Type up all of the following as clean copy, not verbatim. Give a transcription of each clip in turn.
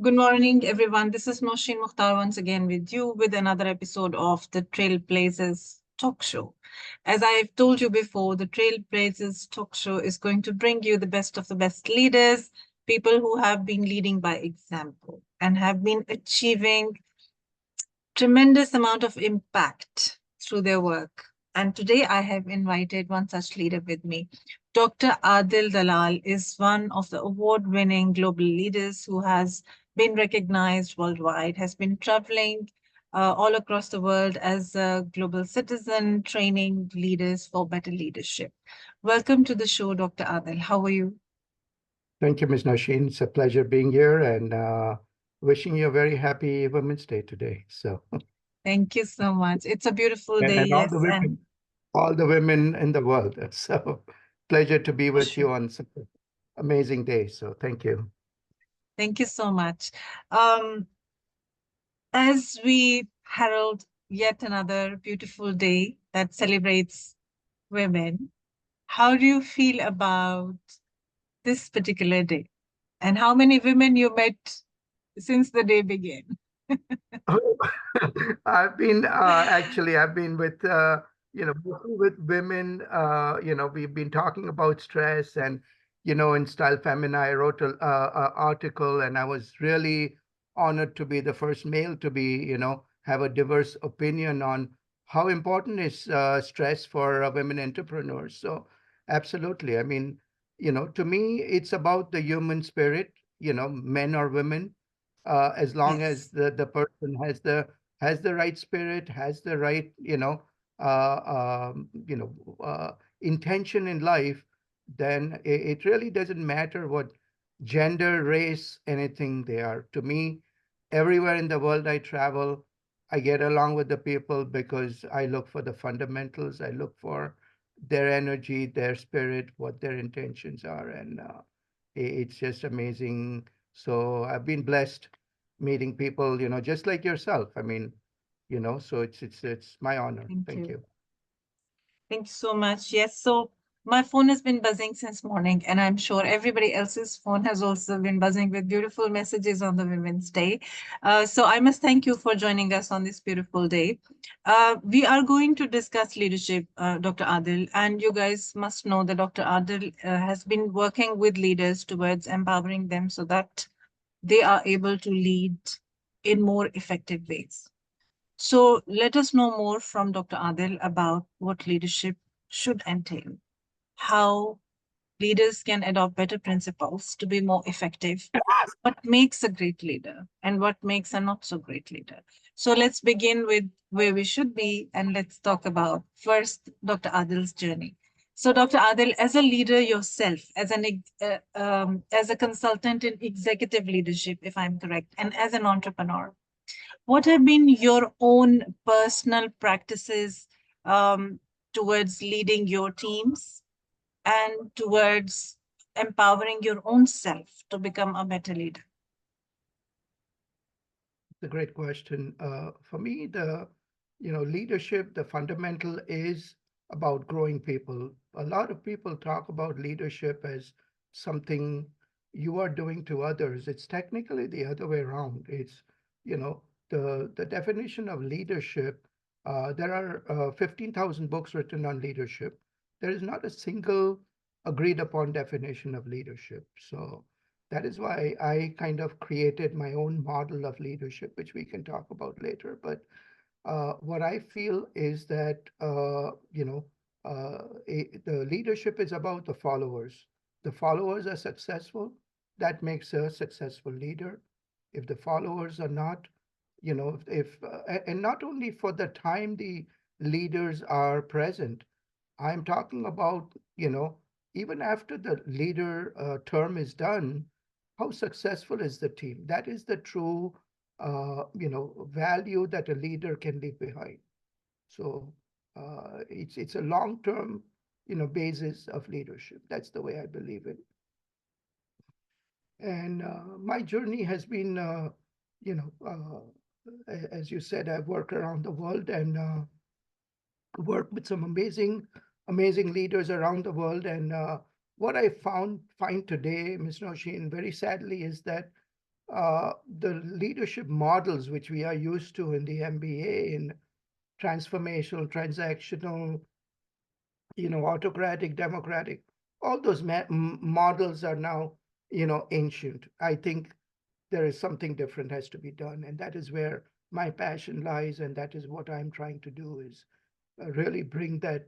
Good morning, everyone. This is Noshin Mukhtar once again with you with another episode of the Trailblazers Talk Show. As I've told you before, the Trailblazers Talk Show is going to bring you the best of the best leaders, people who have been leading by example and have been achieving tremendous amount of impact through their work. And today I have invited one such leader with me. Dr. Adil Dalal is one of the award winning global leaders who has been recognized worldwide, has been traveling all across the world as a global citizen, training leaders for better leadership. Welcome to the show, Dr. Adil. How are you? Thank you, Ms. Nashin. It's a pleasure being here and wishing you a very happy Women's Day today. Thank you so much. It's a beautiful day, And yes, and all the women in the world. So pleasure to be for with sure. you on such an amazing day. So thank you. Thank you so much. Um, As we herald yet another beautiful day that celebrates women, how do you feel about this particular day? And how many women you met since the day began? Oh, I've been with mostly with women. We've been talking about stress and in Style Femina, I wrote a article, and I was really honored to be the first male to be have a diverse opinion on how important is stress for women entrepreneurs. So absolutely, I mean, to me, it's about the human spirit. Men or women, as long as Yes. the person has the right spirit, has the right intention in life, then it really doesn't matter what gender, race, anything they are. To me, everywhere in the world I travel, I get along with the people because I look for the fundamentals. I look for their energy, their spirit, what their intentions are, and it's just amazing. So I've been blessed meeting people, just like yourself. I mean, so it's my honor. Thank Thank you. you. Thank you so much. Yes, so my phone has been buzzing since morning, and I'm sure everybody else's phone has also been buzzing with beautiful messages on the Women's Day. So I must thank you for joining us on this beautiful day. We are going to discuss leadership, Dr. Adil, and you guys must know that Dr. Adil has been working with leaders towards empowering them so that they are able to lead in more effective ways. So let us know more from Dr. Adil about what leadership should entail, how leaders can adopt better principles to be more effective, what makes a great leader and what makes a not so great leader. So let's begin with where we should be and let's talk about first Dr. Adil's journey. So Dr. Adil, as a leader yourself, as a consultant in executive leadership, if I'm correct, and as an entrepreneur, what have been your own personal practices towards leading your teams and towards empowering your own self to become a better leader? It's a great question. For me, leadership, the fundamental is about growing people. A lot of people talk about leadership as something you are doing to others. It's technically the other way around. It's, you know, the definition of leadership. There are 15,000 books written on leadership. There is not a single agreed upon definition of leadership. So that is why I kind of created my own model of leadership, which we can talk about later. But what I feel is that the leadership is about the followers. The followers are successful. That makes a successful leader. If the followers are not, if and not only for the time the leaders are present, I'm talking about, even after the leader term is done, how successful is the team? That is the true, value that a leader can leave behind. So it's a long-term, basis of leadership. That's the way I believe it. And my journey has been, you know, as you said, I've worked around the world and worked with some amazing leaders around the world. And what I find today, Ms. Noshin, very sadly, is that the leadership models which we are used to in the MBA in transformational, transactional, autocratic, democratic, all those models are now, ancient. I think there is something different has to be done, and that is where my passion lies, and that is what I'm trying to do is really bring that,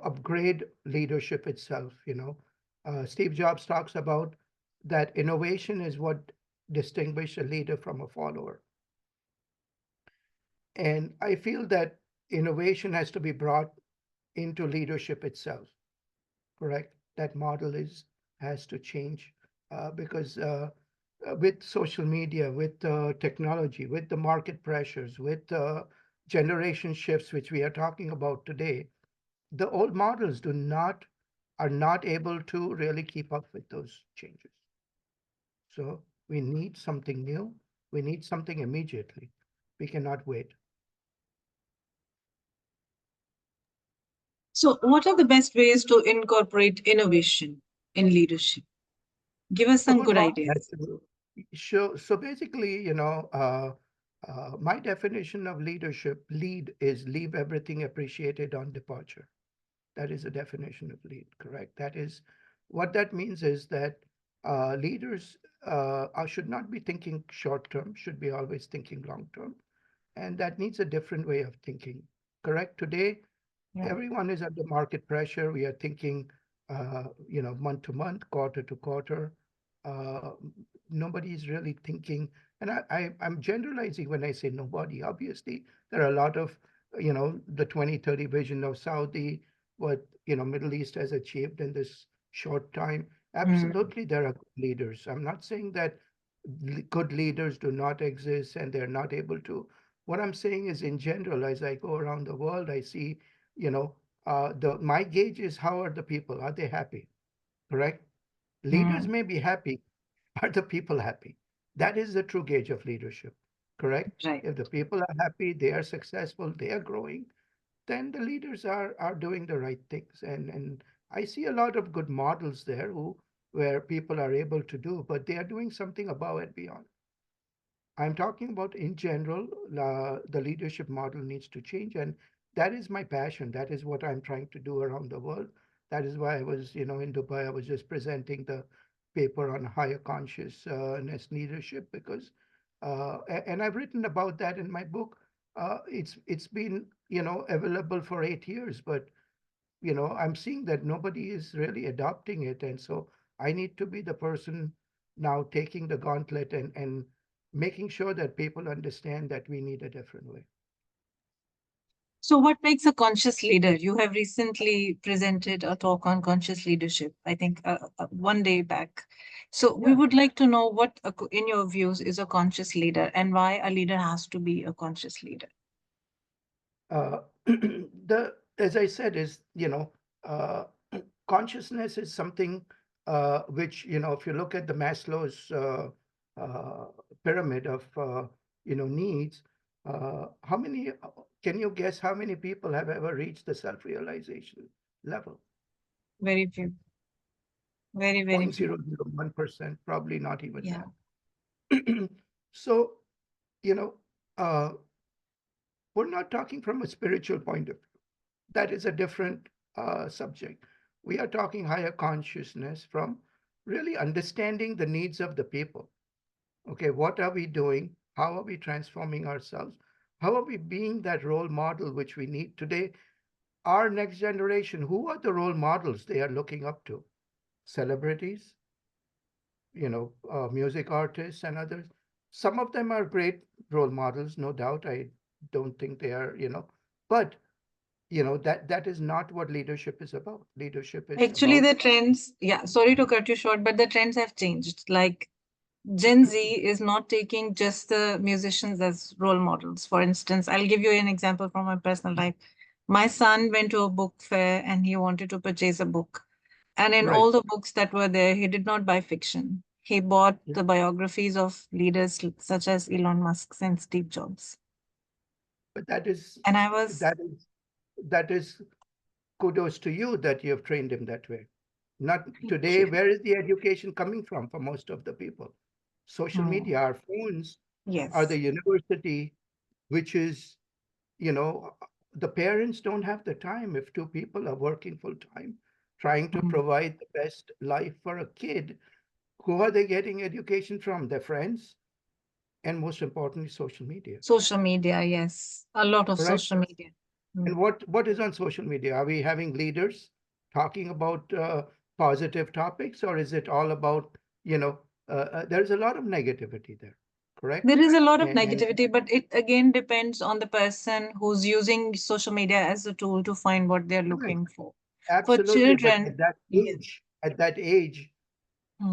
upgrade leadership itself. Steve Jobs talks about that innovation is what distinguishes a leader from a follower. And I feel that innovation has to be brought into leadership itself, correct? That model is has to change because with social media, with technology, with the market pressures, with generation shifts, which we are talking about today, the old models do not are not able to really keep up with those changes. So we need something new. We need something immediately. We cannot wait. So, what are the best ways to incorporate innovation in leadership? Give us A some good good model has ideas. to show. So basically, my definition of leadership, lead is leave everything appreciated on departure. That is the definition of lead, correct? That is what that means is that leaders should not be thinking short term, should be always thinking long term. And that needs a different way of thinking, correct? Today, Right. everyone is under market pressure. We are thinking, month to month, quarter to quarter. Uh, Nobody is really thinking, and I'm generalizing when I say nobody. Obviously, there are a lot of, the 2030 vision of Saudi, what, Middle East has achieved in this short time. Mm. Absolutely, there are good leaders. I'm not saying that good leaders do not exist and they're not able to. What I'm saying is, in general, as I go around the world, I see, you know, the my gauge is how are the people? Are they happy? Correct? Leaders Mm. may be happy. Are the people happy? That is the true gauge of leadership. Correct? Right. If the people are happy, they are successful, they are growing, then the leaders are doing the right things. And I see a lot of good models there who where people are able to do, but they are doing something above and beyond. I'm talking about in general, the leadership model needs to change. And that is my passion. That is what I'm trying to do around the world. That is why I was, in Dubai, I was just presenting the paper on higher consciousness leadership because, and I've written about that in my book. It's been, available for 8 years, but I'm seeing that nobody is really adopting it. And so I need to be the person now taking the gauntlet and making sure that people understand that we need a different way. So, what makes a conscious leader? You have recently presented a talk on conscious leadership, I think 1 day back. So, we Yeah. would like to know what, in your views, is a conscious leader and why a leader has to be a conscious leader. The as I said is, uh, consciousness is something which, if you look at the Maslow's uh, pyramid of needs, how many can you guess how many people have ever reached the self-realization level? Very few, very, very few. 0.001%, probably not even Yeah. that. So, you know, uh, we're not talking from a spiritual point of view. That is a different subject. We are talking higher consciousness from really understanding the needs of the people. Okay, what are we doing? How are we transforming ourselves? How are we being that role model which we need today? Our next generation, who are the role models they are looking up to? Celebrities, music artists and others. Some of them are great role models, no doubt. I don't think they are, but that is not what leadership is about. Leadership is Actually, about the trends, yeah, sorry to cut you short, but the trends have changed. Like Gen Z is not taking just the musicians as role models. For instance, I'll give you an example from my personal life. My son went to a book fair and he wanted to purchase a book. And in right. all the books that were there, he did not buy fiction. He bought Yeah. the biographies of leaders such as Elon Musk and Steve Jobs. But that is And I was that is that is kudos to you that you have trained him that way. Not thank today, you. where is the education coming from for most of the people? social Hmm. media. Our phones are the Yes. university, which is, you know, the parents don't have the time if two people are working full time, trying to Hmm. provide the best life for a kid. Who are they getting education from? Their friends, and most importantly, social media. Social media, yes. A lot of Correct? social media. Hmm. And what is on social media? Are we having leaders talking about positive topics, or is it all about, there's a lot of negativity there, correct? There is a lot of And negativity, but it again depends on the person who's using social media as a tool to find what they're right, looking for. For absolutely, but children, yes. at that age,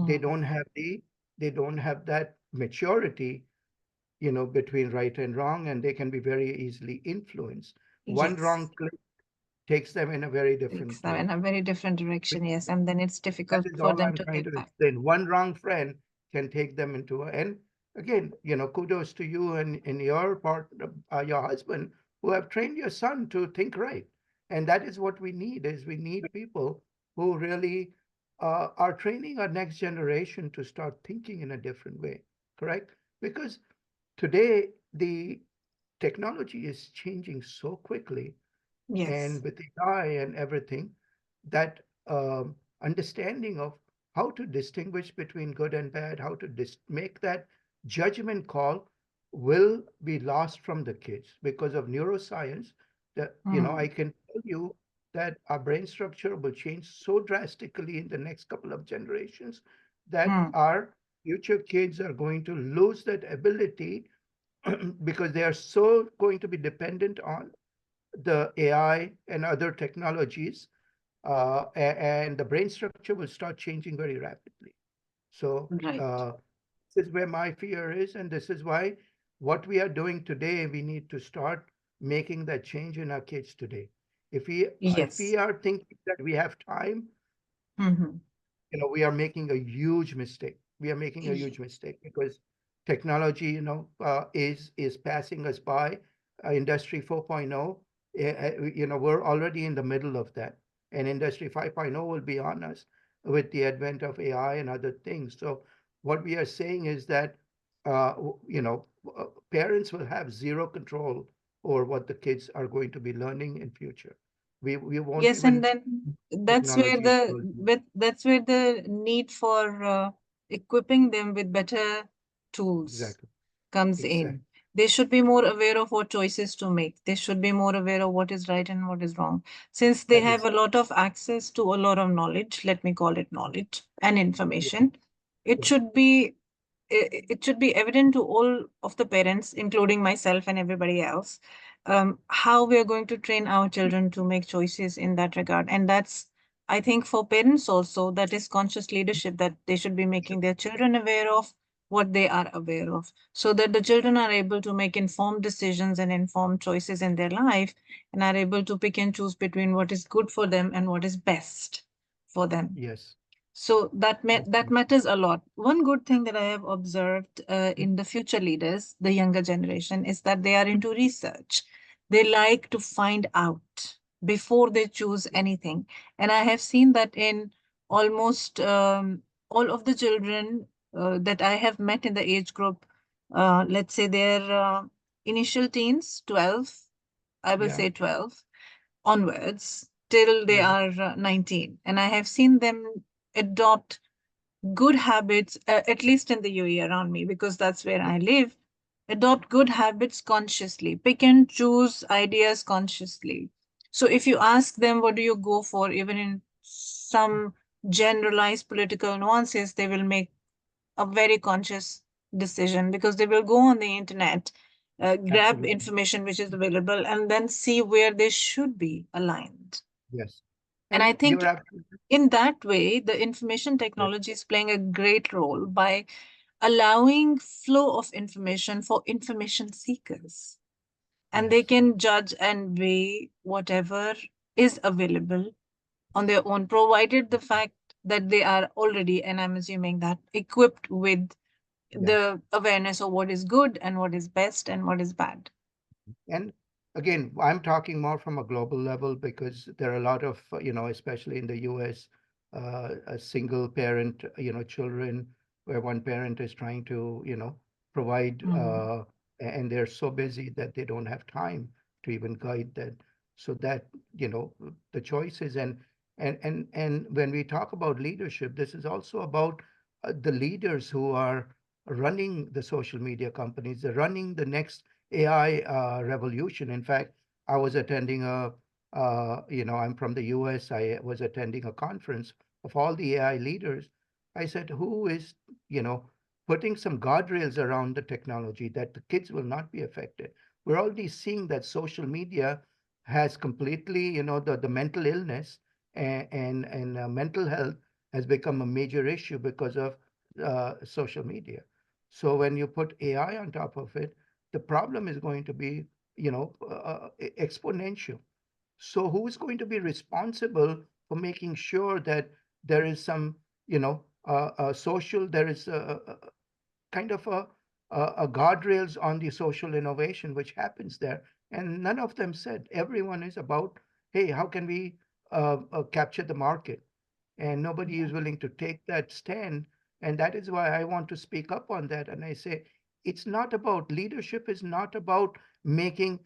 they Hmm. don't have they don't have that maturity, between right and wrong, and they can be very easily influenced. One wrong Yes. click takes them in a very Takes different them in place. a very different direction, yes, and then it's That difficult is for all them I'm to trying get to back. explain. One wrong friend can take them into and again, kudos to you and your your husband, who have trained your son to think right. And that is what we need, is we need people who really are training our next generation to start thinking in a different way, correct? Because today the technology is changing so quickly, Yes. and with AI and everything, that understanding of how to distinguish between good and bad, how to make that judgment call will be lost from the kids because of neuroscience. That I Hmm. can tell you that our brain structure will change so drastically in the next couple of generations that Hmm. our future kids are going to lose that ability because they are so going to be dependent on the AI and other technologies, and the brain structure will start changing very rapidly. So Right. this is where my fear is, and this is why what we are doing today, we need to start making that change in our kids today. If we Yes. are thinking that we have time, Hmm. we are making a huge mistake. We are making a huge mistake because technology, is passing us by. Industry 4.0, we're already in the middle of that, and Industry 5.0 will be on us with the advent of AI and other things. So what we are saying is that, parents will have zero control over what the kids are going to be learning in future. We won't Yes, and even then that's where technology. the need for equipping them with better tools Exactly. comes in. Exactly. They should be more aware of what choices to make. They should be more aware of what is right and what is wrong. Since they That have is, a lot of access to a lot of knowledge, let me call it knowledge and yeah, information, it yeah, should be it should be evident to all of the parents, including myself and everybody else, how we are going to train our children to make choices in that regard. And that's, I think, for parents also, that is conscious leadership that they should be making their children aware of what they are aware of, so that the children are able to make informed decisions and informed choices in their life, and are able to pick and choose between what is good for them and what is best for them. yes. So that Absolutely. matters a lot. One good thing that I have observed in the future leaders, the younger generation, is that they are into research. They like to find out before they choose anything, and I have seen that in almost all of the children that I have met in the age group. Let's say their initial teens, 12. I will Yeah, say 12 onwards till they yeah, are 19, and I have seen them adopt good habits, at least in the UAE around me, because that's where I live. Adopt good habits consciously, pick and choose ideas consciously. So if you ask them, what do you go for, even in some generalized political nuances, they will make a very conscious decision, because they will go on the internet, grab absolutely. information which is available, and then see where they should be aligned. Yes. And I And you're think absolutely in that way, the information yes, technology is playing a great role by allowing flow of information for information seekers. And they yes, can judge and weigh whatever is available on their own, provided the fact that they are already, and I'm assuming that, equipped with yes. the awareness of what is good and what is best and what is bad. And again, I'm talking more from a global level because there are a lot of, especially in the US, single parent, children where one parent is trying to, provide, Mm. and they're so busy that they don't have time to even guide that. So that, the choices and when we talk about leadership, this is also about the leaders who are running the social media companies. They're running the next AI revolution. In fact, I was attending I'm from the US. I was attending a conference of all the AI leaders. I said, who is, you know, putting some guardrails around the technology that the kids will not be affected? We're already seeing that social media has completely, the mental illness and mental health has become a major issue because of social media. So when you put AI on top of it, the problem is going to be, exponential. So who is going to be responsible for making sure that there is some, social, there is a kind of a guardrails on the social innovation which happens there. And none of them said. Everyone is about, hey, how can we capture the market? And nobody Yeah. is willing to take that stand. And that is why I want to speak up on that. And I say, it's not about leadership, is not about making,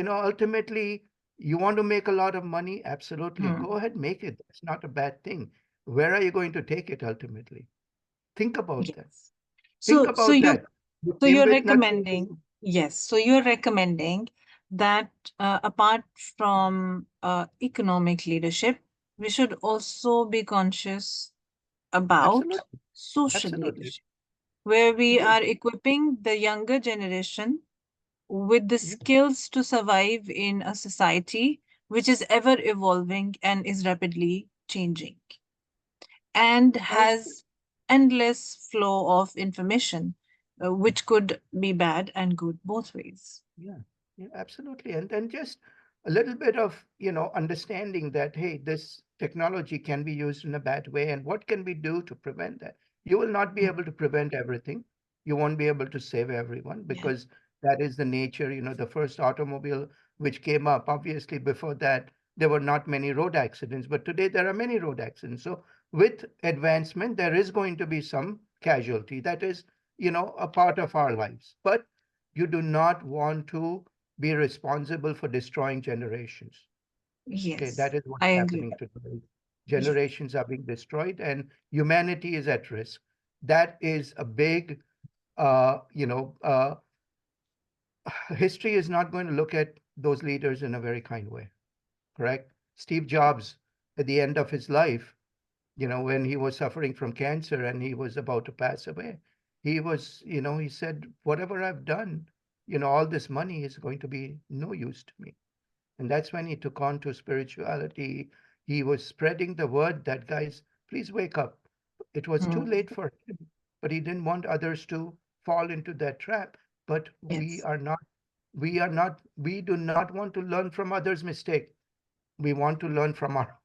ultimately, you want to make a lot of money? Absolutely. Go Mm. ahead, make it. That's not a bad thing. Where are you going to take it ultimately? Think about that. Yes. Think So, so about you, that. You so came you're with nothing. recommending, yes. So you're recommending that apart from economic leadership, we should also be conscious about Absolutely. social Absolutely. leadership, where we Yes. are equipping the younger generation with the Yes. skills to survive in a society which is ever evolving and is rapidly changing and Also, has endless flow of information, which could be bad and good both ways. yeah, yeah, absolutely. And then just a little bit of, understanding that, hey, this technology can be used in a bad way, and what can we do to prevent that? You will not be Mm. able to prevent everything. You won't be able to save everyone Yeah. because that is the nature, the first automobile which came up. Obviously, before that, there were not many road accidents, but today there are many road accidents. So with advancement, there is going to be some casualty. That is, a part of our lives. But you do not want to be responsible for destroying generations. Okay, Yes, that is what's I agree. happening today. Yes. Generations are being destroyed and humanity is at risk. That is a big, history is not going to look at those leaders in a very kind way, correct? Steve Jobs, at the end of his life, when he was suffering from cancer and he was about to pass away, he said, whatever I've done, all this money is going to be no use to me. And that's when he took on to spirituality. He was spreading the word that, guys, please wake up. It was too Mm. late for him, but he didn't want others to fall into that trap. But Yes. we do not want to learn from others' mistake. We want to learn from our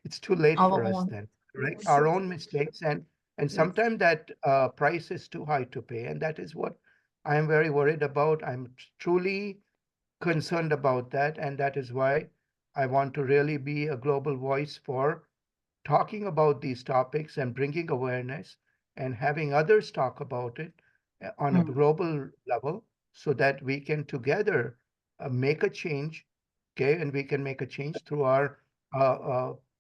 it's too late Our for us own. then, correct? Yes. Our own mistakes, and Yes. sometimes that price is too high to pay, and that is what I am very worried about. I'm truly concerned about that, and that is why I want to really be a global voice for talking about these topics and bringing awareness and having others talk about it on a Mm. global level so that we can together make a change, okay? And we can make a change through our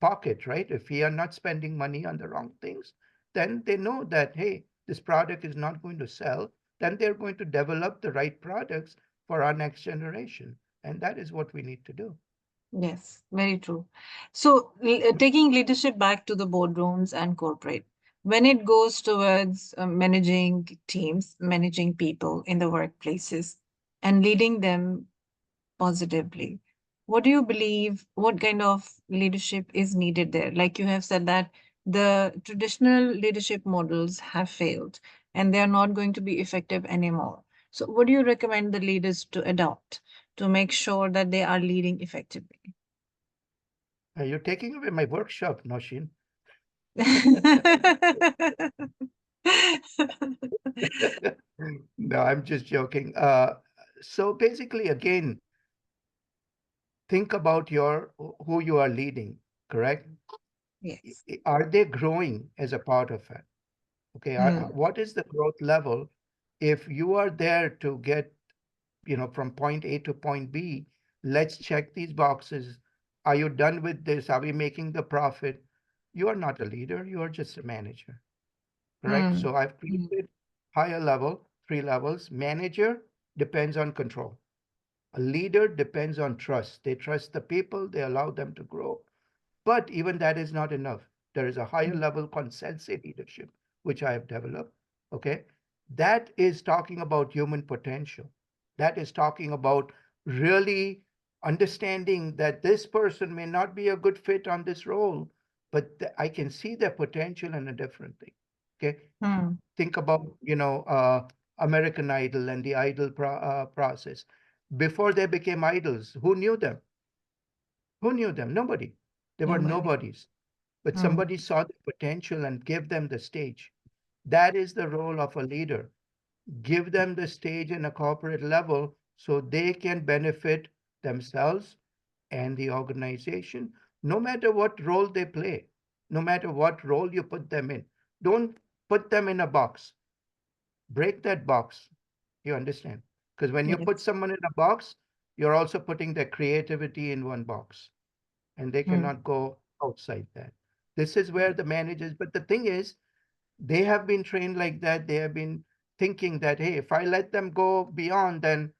pocket, right? If we are not spending money on the wrong things, then they know that, hey, this product is not going to sell. Then they're going to develop the right products for our next generation. And that is what we need to do. Yes, very true. So, taking leadership back to the boardrooms and corporate, when it goes towards managing teams, managing people in the workplaces, and leading them positively, what do you believe? What kind of leadership is needed there? Like you have said that the traditional leadership models have failed and they are not going to be effective anymore. So, what do you recommend the leaders to adopt to make sure that they are leading effectively? You're taking away my workshop, Noshin. No, I'm just joking. So basically, again, think about who you are leading, correct? Yes. Are they growing as a part of it? Okay, Hmm. what is the growth level? If you are there to get, from point A to point B, let's check these boxes. Are you done with this? Are we making the profit? You are not a leader, you are just a manager, correct? Hmm. So I've Hmm. created higher level, 3 levels. Manager depends on control. A leader depends on trust. They trust the people, they allow them to grow. But even that is not enough. There is a higher Hmm. level consensus leadership, which I have developed. Okay. That is talking about human potential. That is talking about really understanding that this person may not be a good fit on this role, but I can see their potential in a different thing. Okay. Hmm. Think about, American Idol and the Idol process. Before they became idols, who knew them? Who knew them? Nobody. They were Nobody. nobodies, but Hmm. somebody saw the potential and gave them the stage. That is the role of a leader. Give them the stage in a corporate level so they can benefit themselves and the organization, no matter what role they play, no matter what role you put them in. Don't put them in a box. Break that box. You understand? Because when you put Yes. someone in a box, you're also putting their creativity in one box and they Hmm. cannot go outside that. This is where the managers, but the thing is, they have been trained like that. They have been thinking that, hey, if I let them go beyond, then,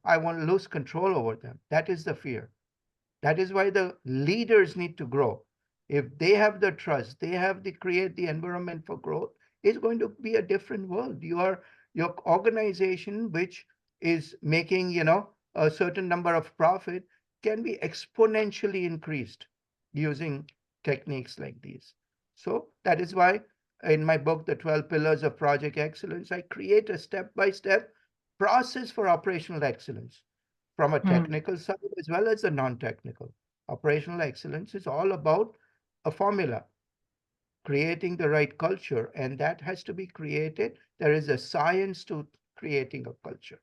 I won't lose control over them. That is the fear. That is why the leaders need to grow. If they have the trust, they have the create the environment for growth, it's going to be a different world. Your organization, which is making, a certain number of profit, can be exponentially increased using techniques like these. So that is why in my book, The 12 Pillars of Project Excellence, I create a step-by-step process for operational excellence from a Hmm. technical side as well as the non-technical. Operational excellence is all about a formula, creating the right culture, and that has to be created. There is a science to creating a culture,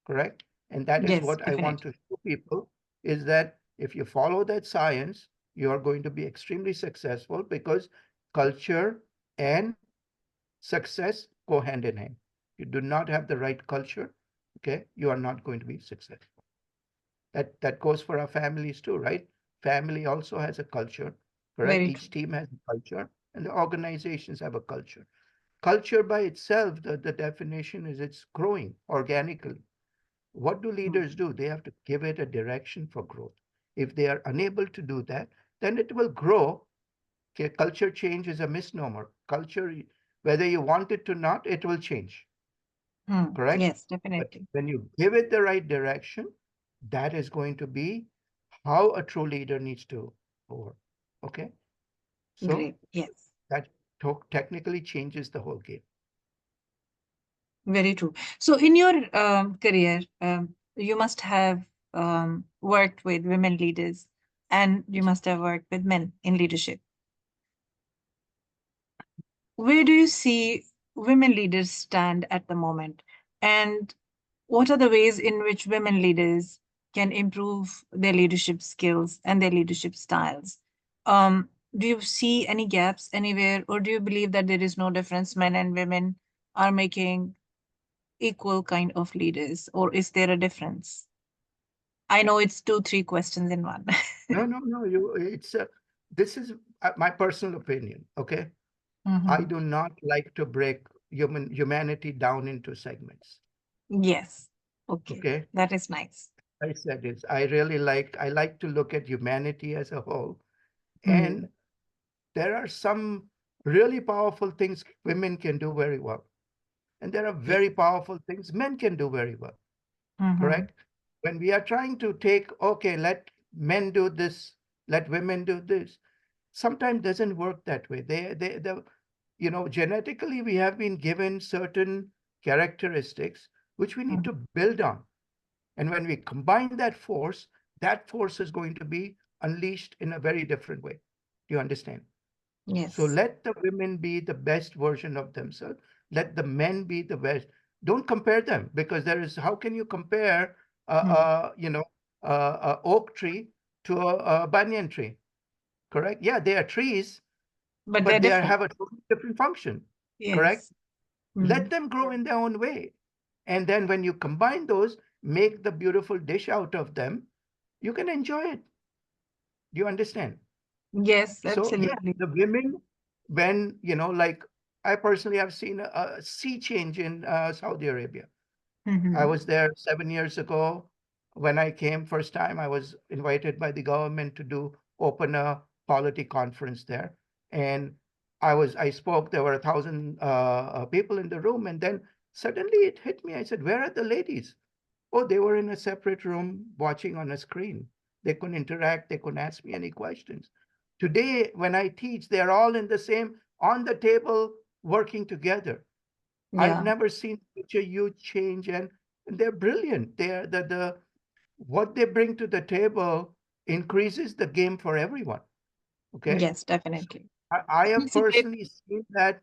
correct? And that is Yes, what I want definitely. to show people is that if you follow that science, you are going to be extremely successful because culture and success go hand in hand. You do not have the right culture, okay, you are not going to be successful. That goes for our families too, right? Family also has a culture, correct? Very true. Each team has a culture, and the organizations have a culture. Culture by itself, the definition is it's growing organically. What do Hmm. leaders do? They have to give it a direction for growth. If they are unable to do that, then it will grow. Okay, culture change is a misnomer. Culture, whether you want it to not, it will change, Hmm. correct? Yes, But definitely. when you give it the right direction, that is going to be how a true leader needs to work. Okay, so Great. Yes. that technically changes the whole game. Very true. So, in your career, you must have worked with women leaders and you Yes. must have worked with men in leadership. Where do you see women leaders stand at the moment? And what are the ways in which women leaders can improve their leadership skills and their leadership styles? Do you see any gaps anywhere, or do you believe that there is no difference? Men and women are making equal kind of leaders, or is there a difference? I know it's two, three questions in one. No, no, no. This is my personal opinion. Okay, I Hmm. do not like to break humanity down into segments. Yes. Okay. Okay, That is nice. I said it. I like to look at humanity as a whole, Hmm. and there are some really powerful things women can do very well, and there are Yes. very powerful things men can do very well. Hmm. Correct? When we are trying to take, okay, let men do this, let women do this, sometimes doesn't work that way. Genetically, we have been given certain characteristics which we need to build on. And when we combine that force is going to be unleashed in a very different way. Do you understand? So Yes. let the women be the best version of themselves. Let the men be the best. Don't compare them because how can you compare, Hmm. a oak tree to a banyan tree? Correct? Yeah, they are trees, But they're but different. have a totally different function. correct? Yes. Let Mm. them grow in their own way. And then when you combine those, make the beautiful dish out of them, you can enjoy it. Do you understand? Yes, So yeah, absolutely. the women, when like I personally have seen a sea change in Saudi Arabia. I Hmm. was there 7 years ago. When I came first time, I was invited by the government to open a polity conference there, and I spoke. There were 1,000 people in the room, and then suddenly it hit me. I said, "Where are the ladies?" Oh, they were in a separate room watching on a screen. They couldn't interact. They couldn't ask me any questions. Today, when I teach, they're all in the same on the table working together. I've Yeah. never seen such a huge change, and they're brilliant. They're the what they bring to the table increases the game for everyone. Okay, Yes, so definitely. I have It's a great. personally seen that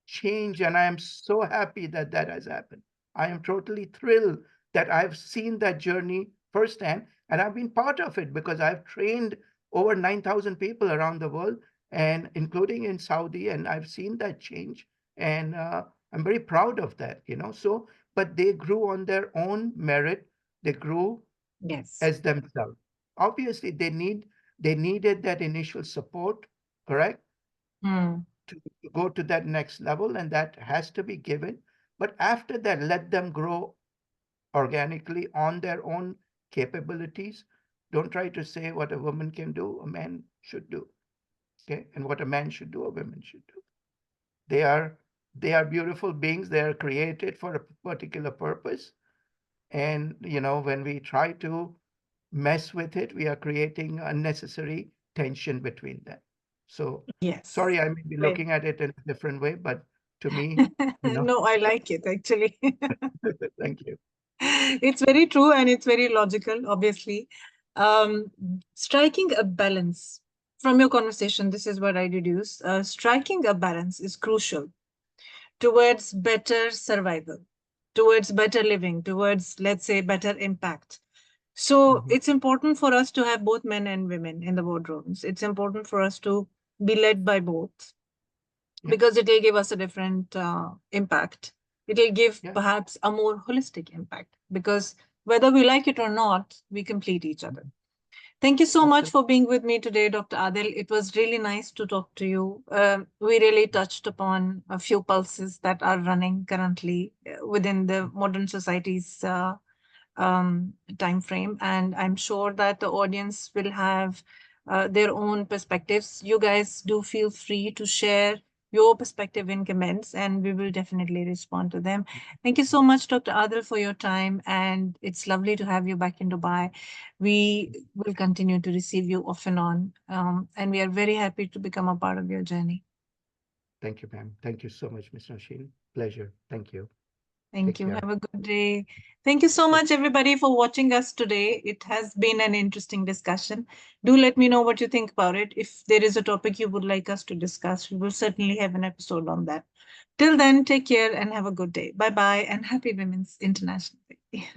change, and I am so happy that that has happened. I am totally thrilled that I've seen that journey firsthand, and I've been part of it because I've trained over 9,000 people around the world, and including in Saudi, and I've seen that change, and I'm very proud of that. So, but they grew on their own merit. They grew Yes. as themselves. Obviously, they needed that initial support, correct, Mm. to go to that next level, and that has to be given. But after that, let them grow organically on their own capabilities. Don't try to say what a woman can do, a man should do, okay, and what a man should do, a woman should do. They are they are beautiful beings. They are created for a particular purpose, and when we try to mess with it, we are creating unnecessary tension between them. So, Yes. sorry, I may be Right. looking at it in a different way, but to me, you know, No, I like it actually. thank you. It's very true and it's very logical, obviously. Um, Striking a balance from your conversation, this is what I deduce. Striking a balance is crucial towards better survival, towards better living, towards, let's say, better impact. So Mhm. it's important for us to have both men and women in the boardrooms. It's important for us to be led by both Yeah, because it will give us a different impact. It will give yeah, perhaps a more holistic impact because whether we like it or not, we complete each other. mhm, Thank you so much absolutely. for being with me today, Dr. Adil. It was really nice to talk to you. We really touched upon a few pulses that are running currently within the modern society's time frame, and I'm sure that the audience will have their own perspectives. You guys do feel free to share your perspective in comments, and we will definitely respond to them. Thank you so much, Dr. Adil, for your time, and it's lovely to have you back in Dubai. We will continue to receive you off and on, and we are very happy to become a part of your journey. Thank you, ma'am. Thank you so much, Mr. Sheen. Pleasure. Thank you. Thank Take you. care. Have a good day. Thank you so much, everybody, for watching us today. It has been an interesting discussion. Do let me know what you think about it. If there is a topic you would like us to discuss, we will certainly have an episode on that. Till then, take care and have a good day. Bye bye, and happy Women's International Day.